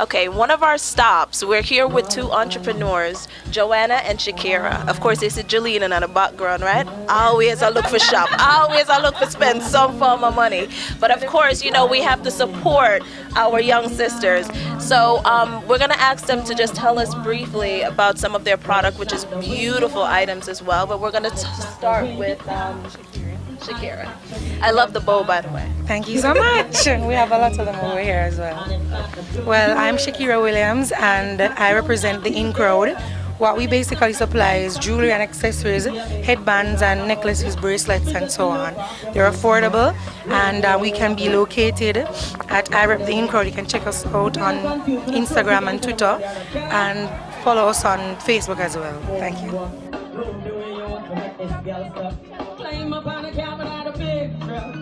Okay, one of our stops, we're here with two entrepreneurs, Joanna and Shackeria. Of course, this is Jolene in the background, right? Always I look for shop. Always I look for spend some form of money. But of course, you know, we have to support our young sisters. So we're going to ask them to just tell us briefly about some of their product, which is beautiful items as well. But we're going to start with Shackeria. I love the bow, by the way. Thank you so much. We have a lot of them over here as well. Well, I'm Shackeria Williams and I represent the In Crowd. What we basically supply is jewelry and accessories, headbands and necklaces, bracelets and so on. They're affordable and we can be located at I Rep the In Crowd. You can check us out on Instagram and Twitter and follow us on Facebook as well. Thank you. Climb up on the cabin at a big truck.